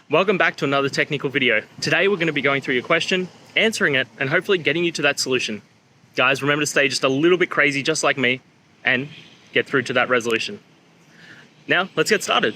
Welcome back to another technical video. Today we're going to be going through your question, answering it, and hopefully getting you to that solution. Guys, remember to stay just a little bit crazy just like me and get through to that resolution. Now, let's get started.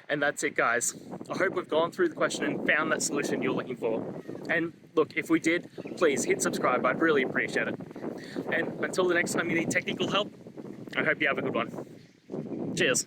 And that's it, guys. I hope we've gone through the question and found that solution you're looking for. And look, if we did, please hit subscribe. I'd really appreciate it. And until the next time you need technical help, I hope you have a good one. Cheers.